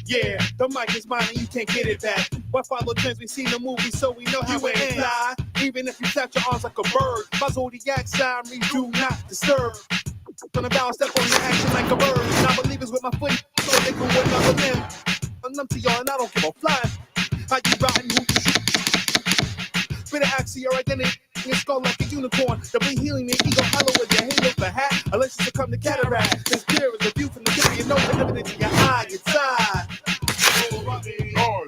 Yeah, the mic is mine and you can't get it back. Why follow trends? We seen the movie, so we know how it ends. Even if you tap your arms like a bird, my zodiac sign reads do not disturb. Gonna bounce, step on your action like a bird. Non-believers with my foot, so they can win another limb. I'm numb to y'all and I don't give a fly. How you riding? Who you shoot? Spit an axe to your identity. Your skull like a unicorn. The be healing me, ego hollow with your halo for hat. Unless you succumb to cataract. This clear as a view from the tip of your nose, the evidence in your eye, inside.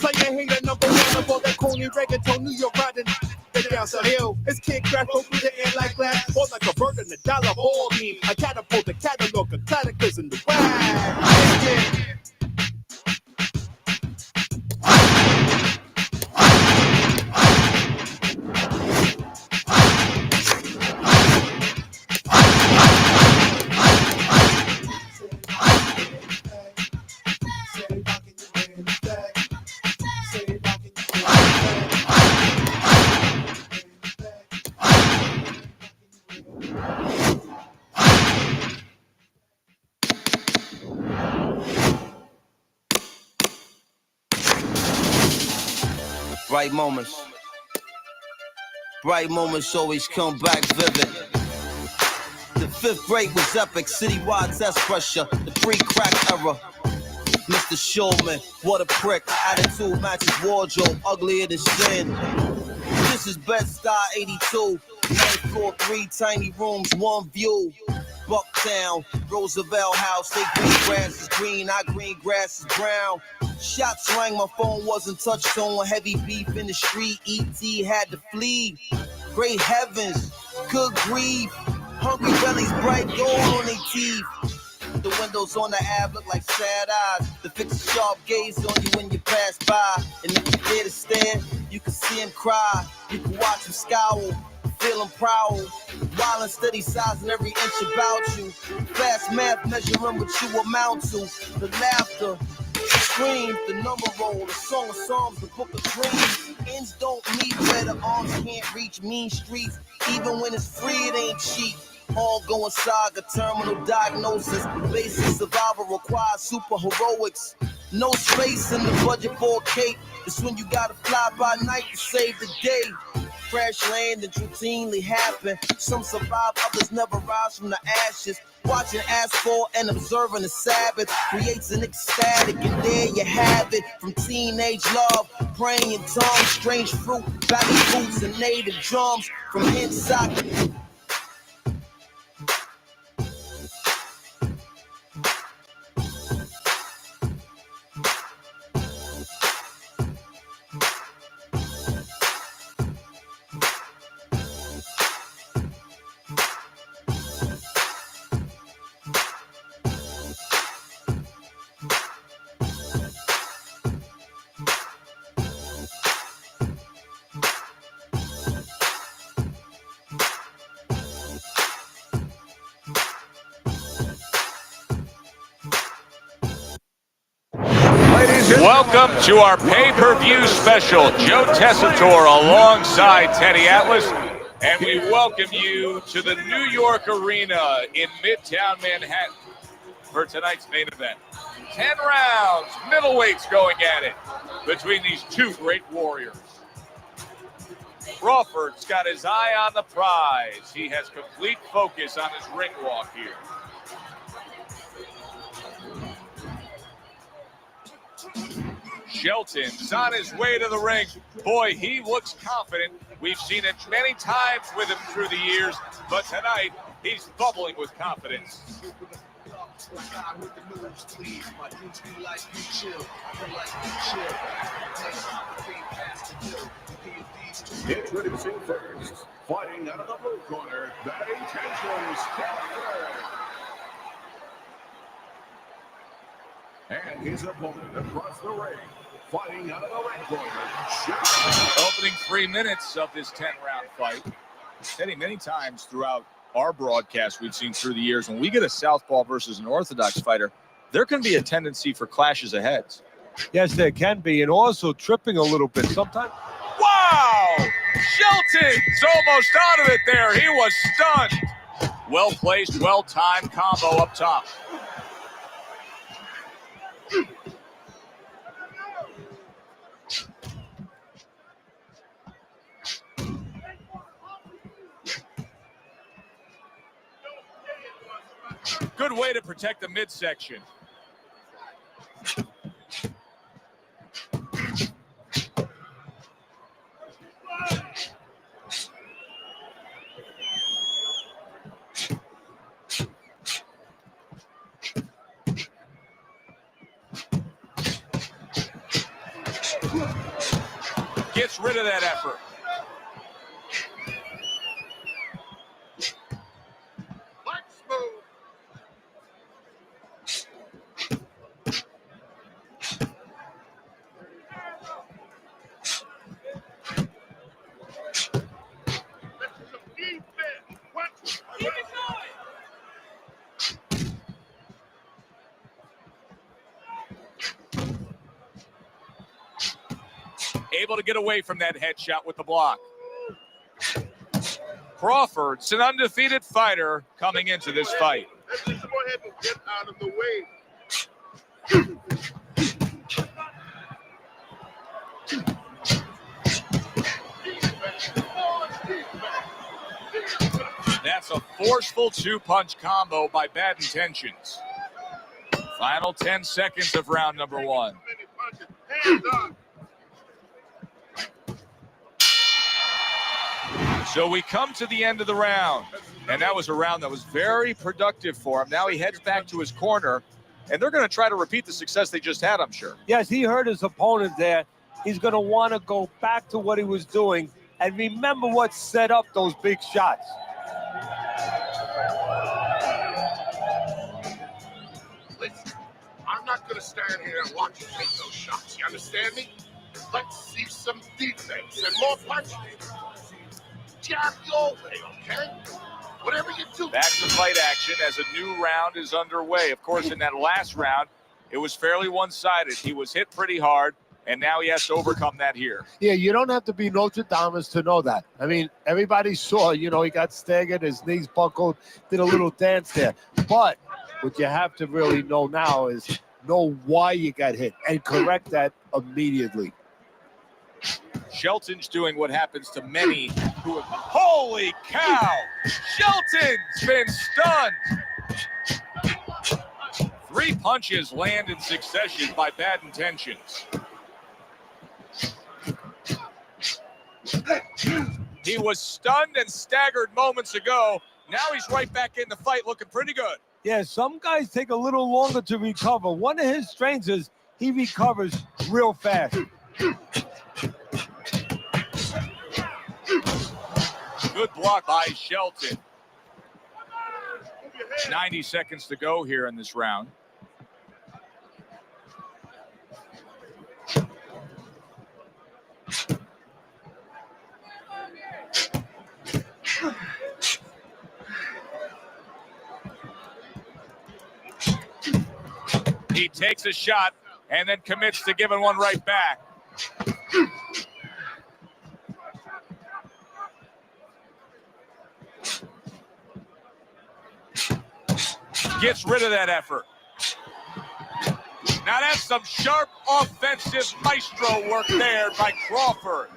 Play your hater number one of all that corny reggaeton, New York riding down the hill. His kid crash go through the air like glass, or like a bird in a dollar ball beam. I catapult the catalog of cataclysm the wag. Bright moments always come back vivid. The fifth grade was epic, citywide test pressure, the pre-crack era. Mr. Shulman, what a prick, attitude matches wardrobe, uglier than sin. This is Bed-Stuy 82, 9th floor, 3 tiny rooms, 1 view. Bucktown, Roosevelt House, they green grass is green, our green grass is brown. Shots rang, my phone wasn't touched on, heavy beef in the street, E.T. had to flee. Great heavens, good grief, hungry bellies, bright gold on their teeth. The windows on the Ave look like sad eyes. The fix a sharp gaze on you when you pass by. And if you dare to stare, you can see him cry. You can watch him scowl, feel him prowl. Wild and steady sizing every inch about you. Fast math measuring what you amount to. The laughter, the screams, the number roll, the song of songs, the book of dreams. Ends don't meet where the arms can't reach. Mean streets, even when it's free, it ain't cheap. Ongoing saga, terminal diagnosis. Basic survival requires super heroics. No space in the budget for a cake. It's when you gotta fly by night to save the day. Crash landings routinely happen. Some survive, others never rise from the ashes. Watching asphalt and observing the Sabbath creates an ecstatic, and there you have it. From teenage love, praying in tongues, strange fruit, valley boots, and native drums. From inside. Welcome to our pay-per-view special. Joe Tessitore alongside Teddy Atlas, and we welcome you to the New York Arena in Midtown Manhattan for tonight's main event. 10 rounds, middleweights going at it between these two great warriors. Crawford's got his eye on the prize. He has complete focus on his ring walk here. Shelton's on his way to the ring. Boy, he looks confident. We've seen it many times with him through the years, but tonight he's bubbling with confidence. Introducing first, fighting out of the blue corner, batting tensions, and his opponent across the ring, fighting out of the red corner, Opening 3 minutes of this 10-round fight. Teddy, many times throughout our broadcast we've seen through the years, when we get a southpaw versus an orthodox fighter, there can be a tendency for clashes of heads. Yes, there can be, and also tripping a little bit sometimes. Wow! Shelton's almost out of it there. He was stunned. Well-placed, well-timed combo up top. Good way to protect the midsection. Gets rid of that effort. Let's move. Able to get away from that headshot with the block. Crawford's an undefeated fighter coming into this fight. Let's just go ahead and get out of the way. That's a forceful two-punch combo by Bad Intentions. Final 10 seconds of round number one. Hands up. So we come to the end of the round, and that was a round that was very productive for him. Now he heads back to his corner, and they're going to try to repeat the success they just had, I'm sure. Yes, he hurt his opponent there. He's going to want to go back to what he was doing and remember what set up those big shots. Listen, I'm not going to stand here and watch you take those shots. You understand me? Let's see some defense and more punches. Jab your way, okay? Whatever you do. Back to fight action as a new round is underway. Of course, in that last round, it was fairly one-sided. He was hit pretty hard, and now he has to overcome that here. Yeah, you don't have to be Nostradamus to know that. I mean, everybody saw, he got staggered, his knees buckled, did a little dance there. But what you have to really know now is know why you got hit and correct that immediately. Shelton's doing what happens to many who have... Holy cow! Shelton's been stunned! 3 punches land in succession by Bad Intentions. He was stunned and staggered moments ago. Now he's right back in the fight looking pretty good. Yeah, some guys take a little longer to recover. One of his strengths is he recovers real fast. Good block by Shelton. 90 seconds to go here in this round. He takes a shot and then commits to giving one right back. Gets rid of that effort. Now that's some sharp offensive maestro work there by Crawford.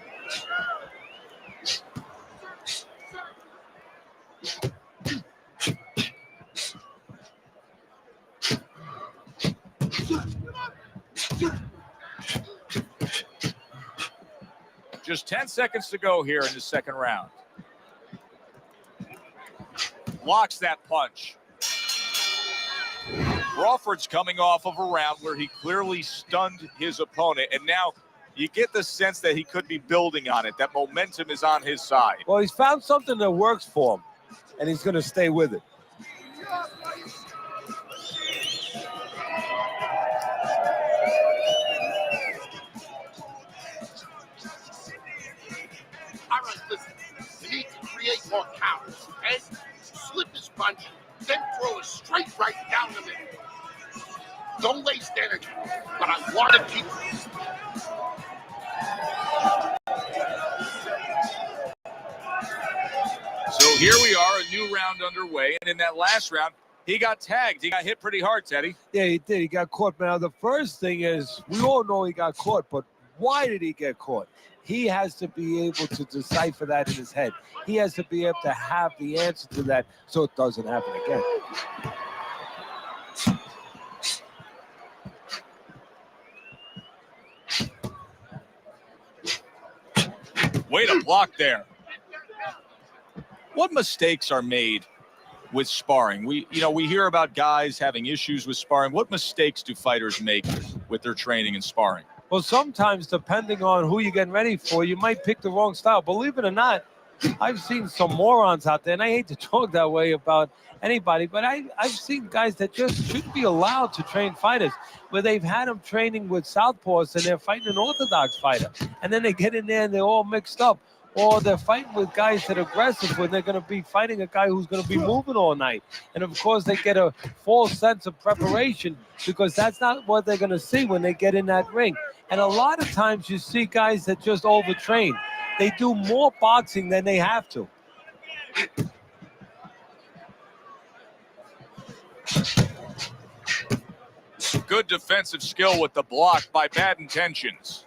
Just 10 seconds to go here in the second round. Blocks that punch. Crawford's coming off of a round where he clearly stunned his opponent, and now you get the sense that he could be building on it. That momentum is on his side. Well, he's found something that works for him, and he's going to stay with it. All right, listen. You need to create more counters, okay? Slip his punch, then throw a straight right down the middle. Don't waste energy, but I want to keep this. So here we are, a new round underway. And in that last round, He got tagged. He got hit pretty hard, Teddy. Yeah, he did. He got caught. Now, the first thing is, we all know he got caught, but why did he get caught? He has to be able to decipher that in his head. He has to be able to have the answer to that so it doesn't happen again. Way to block there. What mistakes are made with sparring? We hear about guys having issues with sparring. What mistakes do fighters make with their training and sparring? Well, sometimes, depending on who you're getting ready for, you might pick the wrong style. Believe it or not, I've seen some morons out there, and I hate to talk that way about anybody, but I've seen guys that just shouldn't be allowed to train fighters, where they've had them training with southpaws and they're fighting an orthodox fighter. And then they get in there and they're all mixed up. Or they're fighting with guys that are aggressive when they're going to be fighting a guy who's going to be moving all night. And, of course, they get a false sense of preparation because that's not what they're going to see when they get in that ring. And a lot of times you see guys that just overtrain. They do more boxing than they have to. Good defensive skill with the block by Bad Intentions.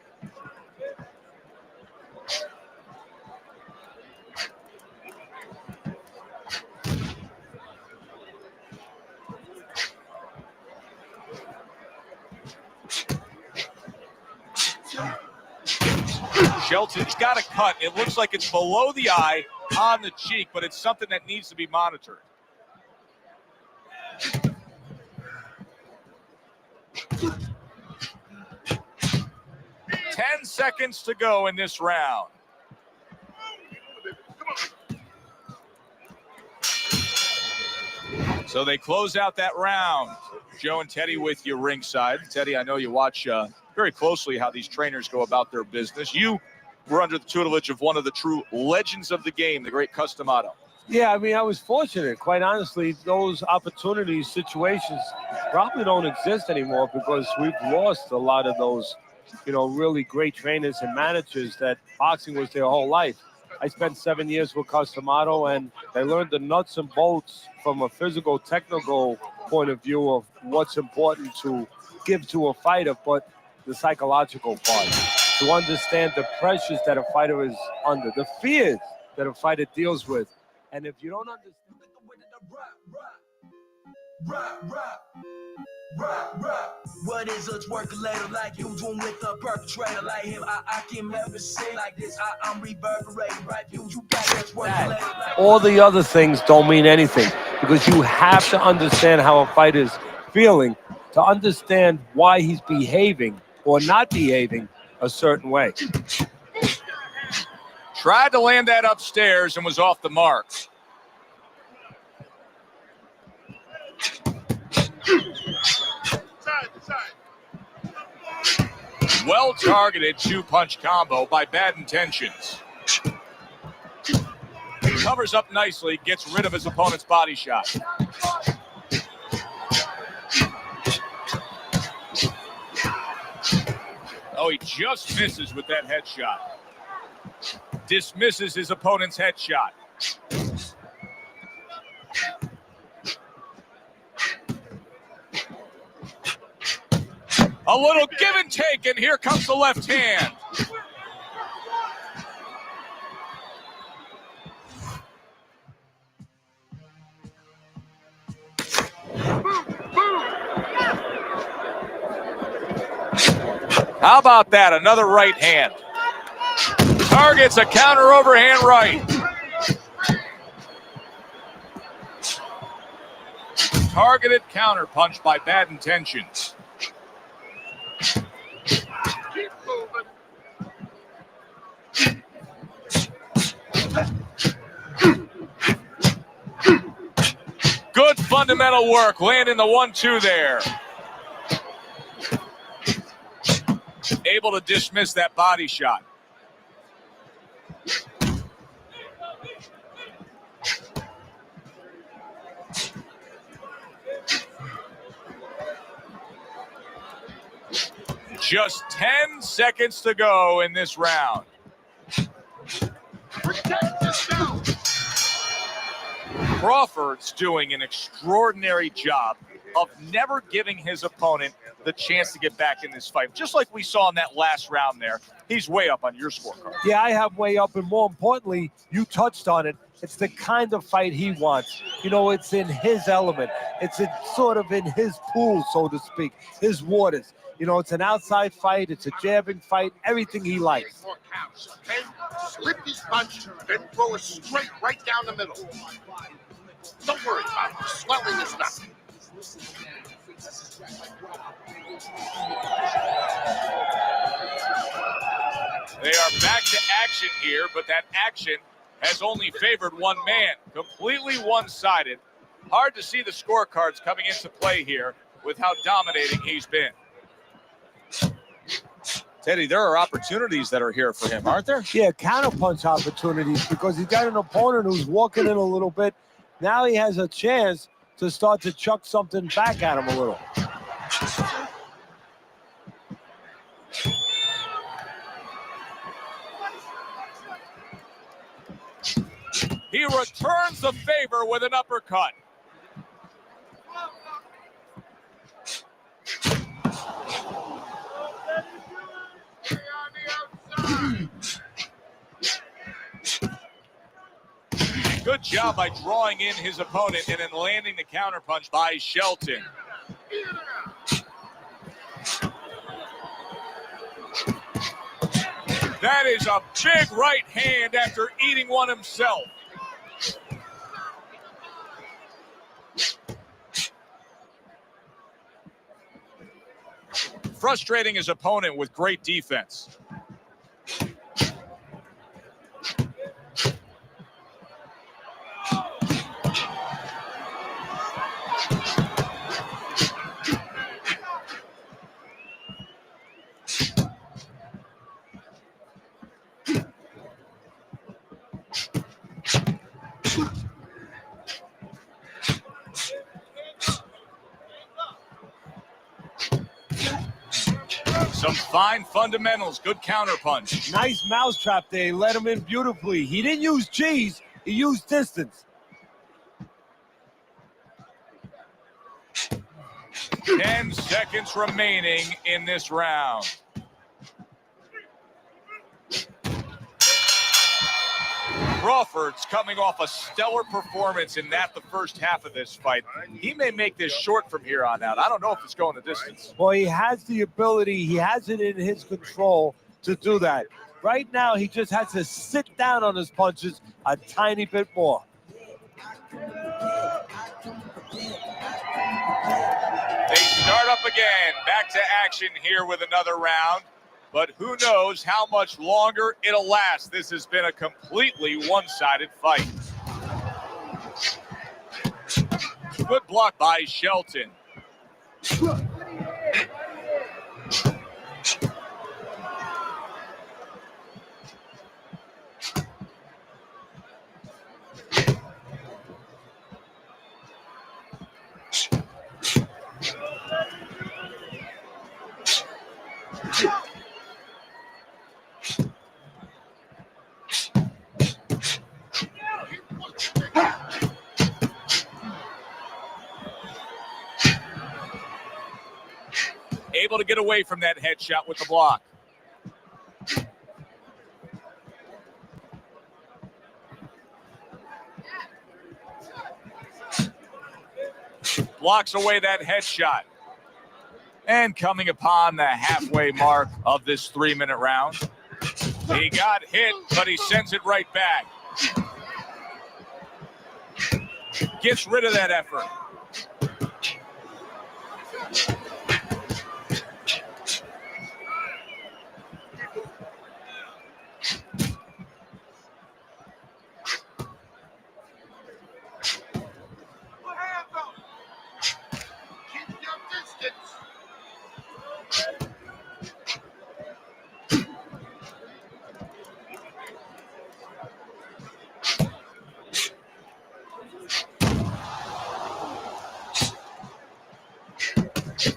Shelton's got a cut. It looks like it's below the eye on the cheek, but it's something that needs to be monitored. 10 seconds to go in this round. So they close out that round. Joe and Teddy with you ringside. Teddy, I know you watch very closely how these trainers go about their business. You were under the tutelage of one of the true legends of the game, the great Cus D'Amato. Yeah, I mean, I was fortunate. Quite honestly, those opportunities, situations probably don't exist anymore because we've lost a lot of those, really great trainers and managers that boxing was their whole life. I spent 7 years with Cus D'Amato, and I learned the nuts and bolts from a physical, technical point of view of what's important to give to a fighter, but the psychological part, to understand the pressures that a fighter is under, the fears that a fighter deals with. And if you don't understand... What is a twerkulator like you doing with a perpetrator like him? I can never say like this. I'm reverberating right you got that twerkulator like all the other things don't mean anything because you have to understand how a fighter's feeling to understand why he's behaving or not behaving a certain way. Tried to land that upstairs and was off the mark. Well targeted two-punch combo by Bad Intentions. He covers up nicely, gets rid of his opponent's body shot. Oh, he just misses with that headshot. Dismisses his opponent's headshot. A little give and take, and here comes the left hand. How about that? Another right hand. Targets a counter overhand right. Targeted counter punch by Bad Intentions. Keep moving. Good fundamental work, landing the 1-2 there. Able to dismiss that body shot. Just 10 seconds to go in this round. Protect yourself. Crawford's doing an extraordinary job of never giving his opponent the chance to get back in this fight. Just like we saw in that last round there, he's way up on your scorecard. Yeah, I have way up, and more importantly, you touched on it. It's the kind of fight he wants. You know, it's in his element. It's sort of in his pool, so to speak, his waters. You know, it's an outside fight. It's a jabbing fight. Everything he likes. More counts, okay? Slip his punch, then throw it straight right down the middle. Don't worry about it. Swelling is nothing. They are back to action here, but that action has only favored one man. Completely one-sided. Hard to see the scorecards coming into play here with how dominating he's been. Teddy, there are opportunities that are here for him, aren't there? Yeah, counterpunch opportunities, because he's got an opponent who's walking in a little bit. Now he has a chance to start to chuck something back at him a little. He returns the favor with an uppercut. Good job by drawing in his opponent and then landing the counterpunch by Shelton. That is a big right hand after eating one himself. Frustrating his opponent with great defense. Some fine fundamentals, good counterpunch. Nice mousetrap there. He let him in beautifully. He didn't use G's, he used distance. 10 seconds remaining in this round. Crawford's coming off a stellar performance in the first half of this fight. He may make this short from here on out. I don't know if it's going the distance. Well, he has the ability, he has it in his control to do that. Right now, he just has to sit down on his punches a tiny bit more. They start up again. Back to action here with another round. But who knows how much longer it'll last. This has been a completely one-sided fight. Good block by Shelton. Able to get away from that headshot with the block. Blocks away that headshot. And coming upon the halfway mark of this 3-minute round. He got hit, but he sends it right back. Gets rid of that effort.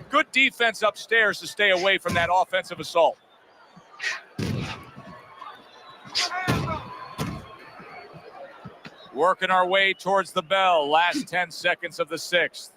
Good defense upstairs to stay away from that offensive assault. Working our way towards the bell. Last 10 seconds of the 6th.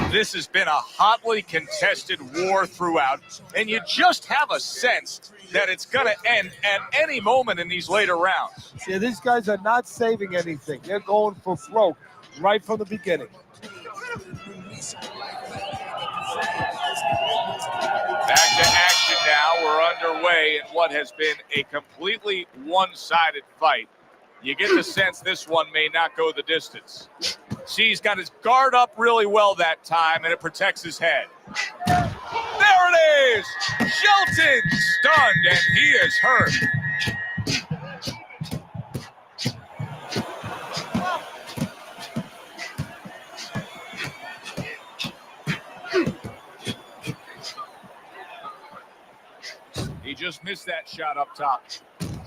This has been a hotly contested war throughout, and you just have a sense that it's going to end at any moment in these later rounds. Yeah, these guys are not saving anything. They're going for broke right from the beginning. Back to action now. We're underway in what has been a completely one-sided fight. You get the sense this one may not go the distance. See, he's got his guard up really well that time, and it protects his head. There it is! Shelton stunned, and he is hurt. He just missed that shot up top.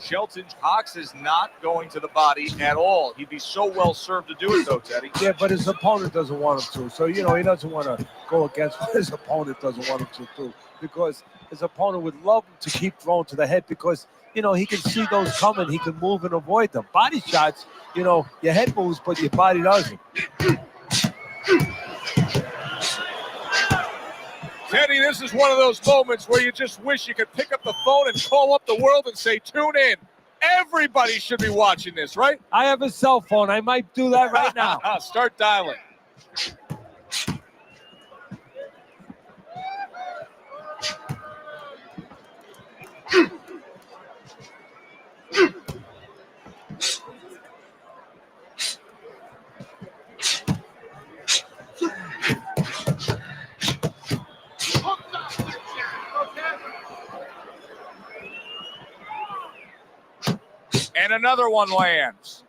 Shelton Cox is not going to the body at all. He'd be so well served to do it, though, Teddy. Yeah, but his opponent doesn't want him to. So, he doesn't want to go against what his opponent doesn't want him to do, because his opponent would love him to keep throwing to the head because, he can see those coming. He can move and avoid them. Body shots, your head moves, but your body doesn't. Teddy, this is one of those moments where you just wish you could pick up the phone and call up the world and say, tune in. Everybody should be watching this, right? I have a cell phone. I might do that right now. Start dialing. And another one lands.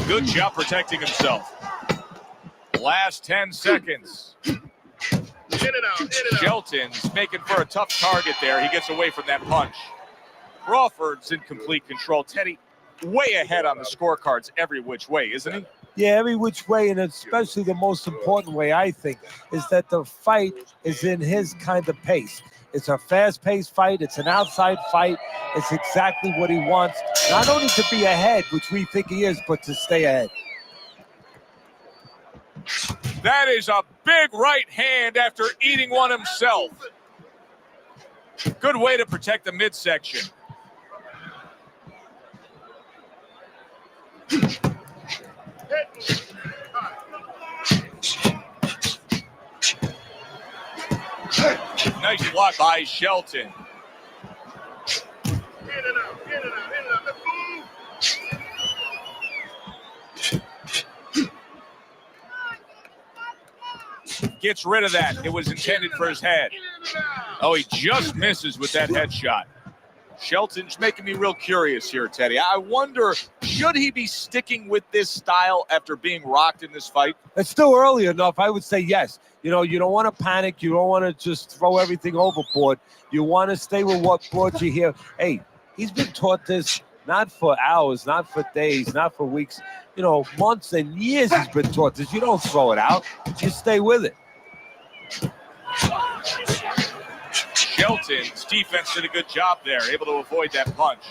Good job protecting himself. Last 10 seconds. Hit it out. Shelton's making for a tough target there. He gets away from that punch. Crawford's in complete control. Teddy, way ahead on the scorecards every which way, isn't he? Yeah, every which way, and especially the most important way, I think, is that the fight is in his kind of pace. It's a fast-paced fight. It's an outside fight. It's exactly what he wants, not only to be ahead, which we think he is, but to stay ahead. That is a big right hand after eating one himself. Good way to protect the midsection. Nice block by Shelton. Hit it out. Let's move. Gets rid of that. It was intended for his head. Oh, he just misses with that headshot. Shelton's making me real curious here, Teddy. I wonder, should he be sticking with this style after being rocked in this fight? It's still early enough. I would say yes. You don't want to panic. You don't want to just throw everything overboard. You want to stay with what brought you here. Hey, he's been taught this not for hours, not for days, not for weeks. Months and years he's been taught this. You don't throw it out. You stay with it. Shelton's defense did a good job there, able to avoid that punch.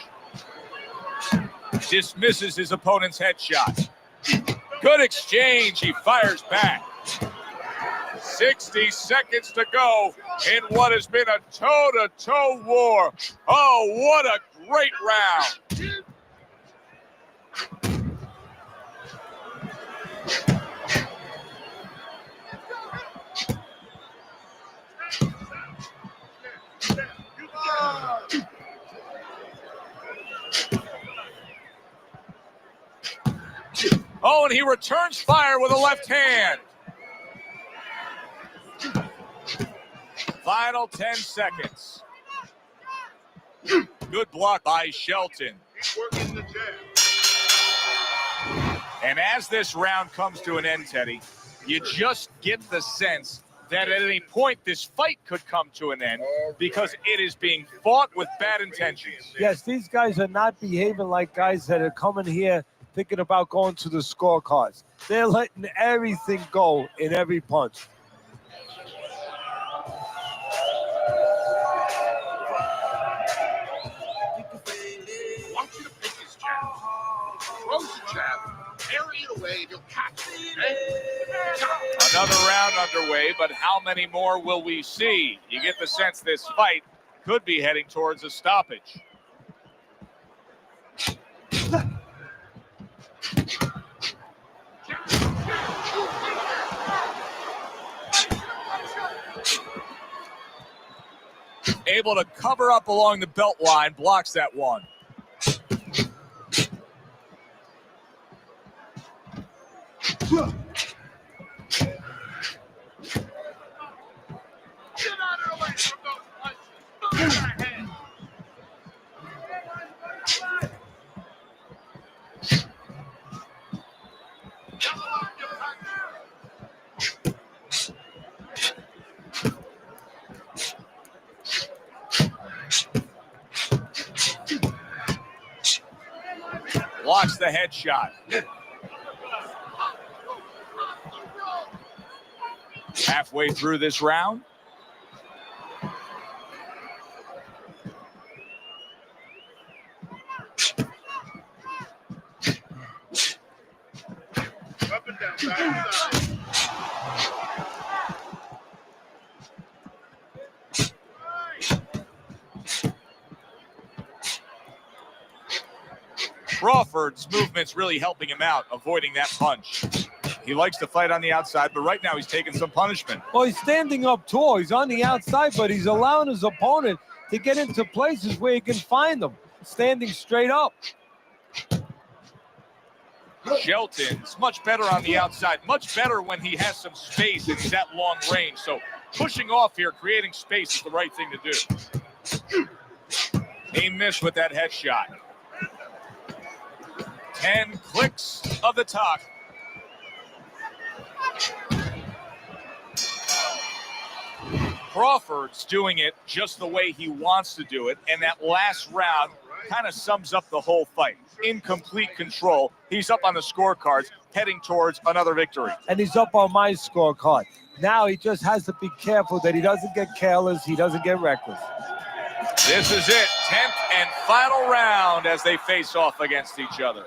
Dismisses his opponent's headshot. Good exchange. He fires back. 60 seconds to go in what has been a toe-to-toe war. Oh, what a great round. Oh, and he returns fire with a left hand. Final 10 seconds. Good block by Shelton. He's working the jab. And as this round comes to an end, Teddy, you just get the sense that at any point this fight could come to an end because it is being fought with bad intentions. Yes, these guys are not behaving like guys that are coming here thinking about going to the scorecards. They're letting everything go in every punch. Want you to pick his jab. Throws the jab, parry it away, and you'll catch it. Okay? Another round underway, but how many more will we see? You get the sense this fight could be heading towards a stoppage. Able to cover up along the belt line, blocks that one. Get out of the way from those punches. Get ahead. Double up your punch. Blocks the headshot. Halfway through this round. Up and down, side to side. Crawford's movement's really helping him out, avoiding that punch. He likes to fight on the outside, but right now he's taking some punishment. Well, he's standing up tall. He's on the outside, but he's allowing his opponent to get into places where he can find them, standing straight up. Shelton's much better on the outside, much better when he has some space and that long range. So pushing off here, creating space is the right thing to do. He missed with that headshot. 10 clicks of the top. Crawford's doing it just the way he wants to do it, and that last round kind of sums up the whole fight. In complete control. He's up on the scorecards, heading towards another victory. And he's up on my scorecard. Now he just has to be careful that he doesn't get careless, he doesn't get reckless. This is it, 10th and final round as they face off against each other.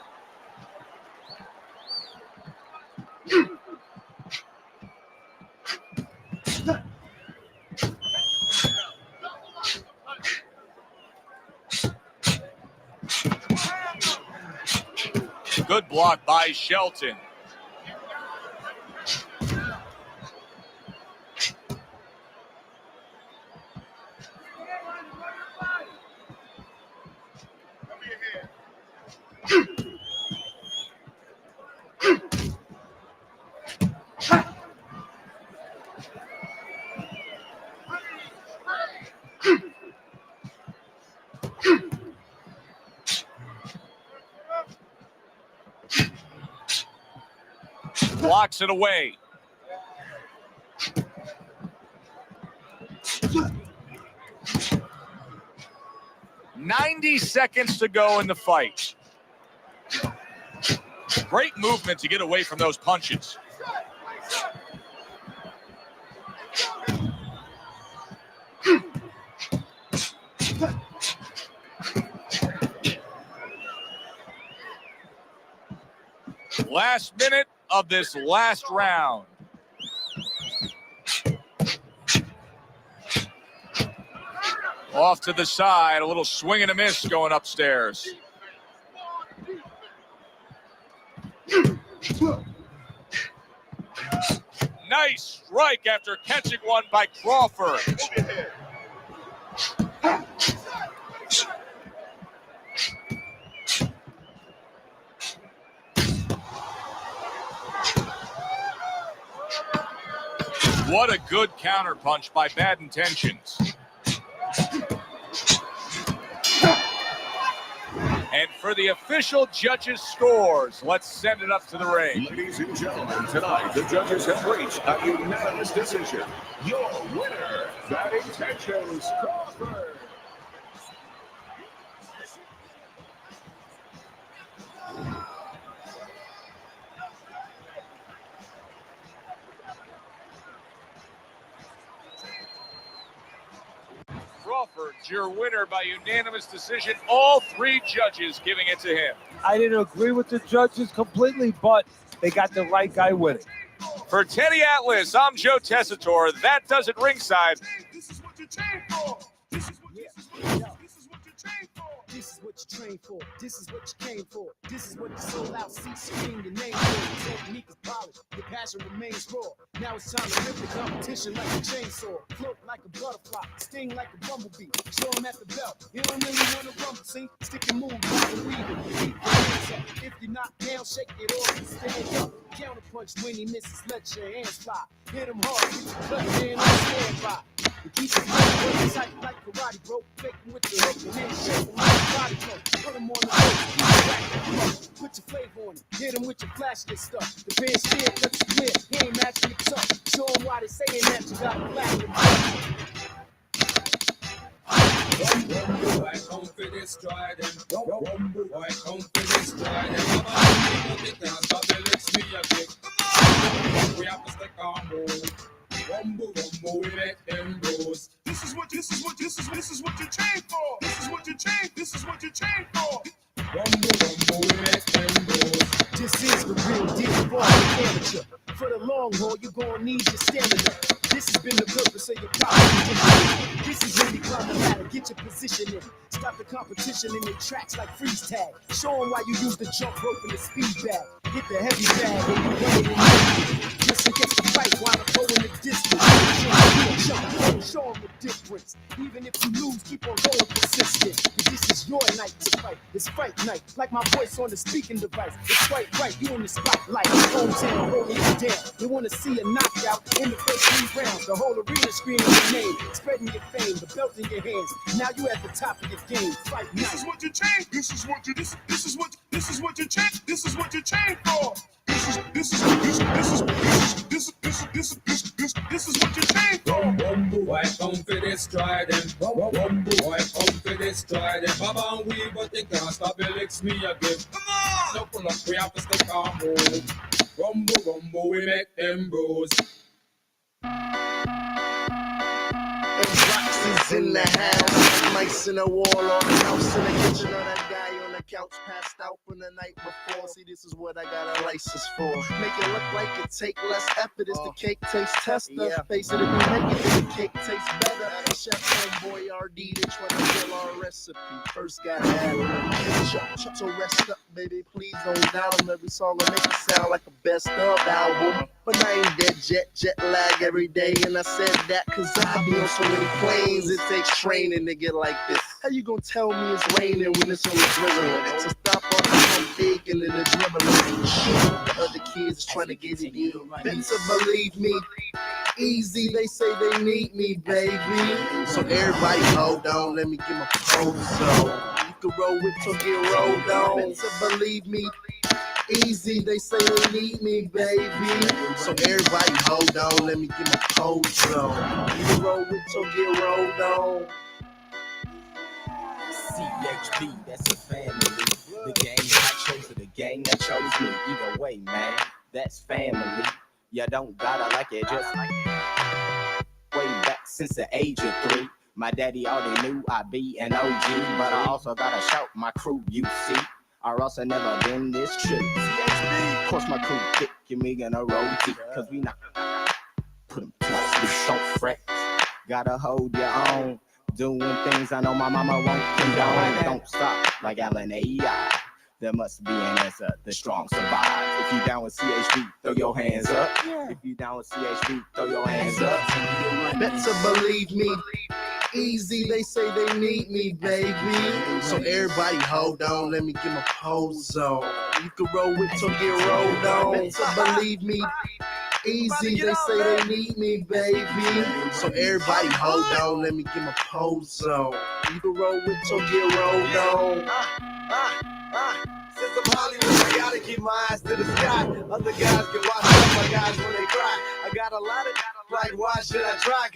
Good block by Shelton. Blocks it away. "90 seconds to go in the fight." Great movement to get away from those punches. Last minute of this last round. Off to the side, a little swing and a miss going upstairs. Nice strike after catching one by Crawford. What a good counterpunch by Bad Intentions. And for the official judges' scores, let's send it up to the ring. Ladies and gentlemen, tonight the judges have reached a unanimous decision. Your winner, Bad Intentions Crawford. Crawford, your winner by unanimous decision. All three judges giving it to him. I didn't agree with the judges completely, but they got the right guy winning. For Teddy Atlas, I'm Joe Tessitore. That does it ringside. This is what you train for. This is what you train for. This is what you train for. This is what you came for. This is what you sold out seats scream your name for. Your technique is polished. Your passion remains raw. Now it's time to rip the competition like a chainsaw. Float like a butterfly. Sting like a bumblebee. Show him at the belt. You don't really want to rumble, see? Stick and move while we're weaving. Keep your hands up. If you're not down, shake it off and stand up. Counter punch when he misses. Let your hands fly. Hit him hard. Get your cut man on standby. And keep it going tight like karate, bro. Faking with the hook and then shaking like a body blow. Put him on the hook, keep it back. Put your flavor on it. Hit him with your flashless stuff. The band's scared, cuts you clear. He ain't matching it tough. Show him why they saying that you got a flash in Rumble, I come for destroy them. Rumble, I come for destroy them. They can't stop the lips me a kick. We have to stick on move. Rumble, we make them bruise. This is what you train for. This is what you train for. Rumble, we make them bruise. This is the real deal for the amateur. For the long haul, you're gonna need your stamina. This has been the purpose of your power. This is when you climb the ladder, get your position in. Stop the competition in the tracks like freeze tag. Show them why you use the jump rope and the speed bag. Hit the heavy bag when you run it in the just in case the fight while I'm going the distance. Show them the difference. Even if you lose, keep on going persistent. This is your night to fight. It's fight night. Like my voice on the speaking device. It's quite right. You in the spotlight. Hometown holding you down. You want to see a knockout in the first 3 rounds. The whole arena screaming your name. Spreading your fame. The belt in your hands. Now you at the top of your game. Fight night. This is what you train. This is what you train. This is what you train for. This is what you train for. Rumble, I come for destroy them. Rumble, I come for destroy them. Baba and we, but they can't stop the licks me again. Come on! No pull up, we have to stick on move. Rumble, we make them bruise. Boxes in the house, mice in the wall, on the house in the kitchen, or that guy on the couch passed out from the night before. See, this is what I got a license for. Make it look like it take less effort. It's the cake taste tester. Face it, if you make it, then the cake tastes better. Chef homeboy RD, they try to kill our recipe. First gotta add a little ketchup. So rest up, baby, please don't doubt them. Every song will make it sound like a best of album. But I ain't dead jet lag every day. And I said that cause I be on so many planes. It takes training to get like this. How you gonna tell me it's raining when it's only drizzling? So stop all the pump faking and the dribbling. The other kids is trying to get it in. Better believe me. Easy, they say they need me, baby. So everybody hold on, let me get my pose on. You can roll with till get rolled on. Better believe me. Easy, they say they need me, baby. So everybody hold on, let me get my pose on. You can roll with till get rolled on. CHB, that's a family. The gang that I chose or the gang that chose me. Either way, man, that's family. You don't gotta like it, just like it. Way back since the age of 3. My daddy already knew I'd be an OG, but I also gotta shout my crew, you see. Or else I never been this true. CHB, of course my crew thick and we gonna roll deep, cause we not put them to sleep, don't fret. Gotta hold your own. Doing things I know my mama won't condone. Don't stop like Alan A.I. There must be an answer, the strong survive. If you down with CHB, throw your hands up. If you down with CHB, throw your hands up. Better believe me. Easy, they say they need me, baby. So everybody hold on, let me get my pose on. You can roll with till get rolled on. Better believe me. easy. They say they need me, baby. So everybody hold on, let me get my pose on. Either roll with or get rolled on. Since I'm Hollywood, I gotta keep my eyes to the sky. Other guys can watch my guys when they cry. I got a lot of like, why should I try?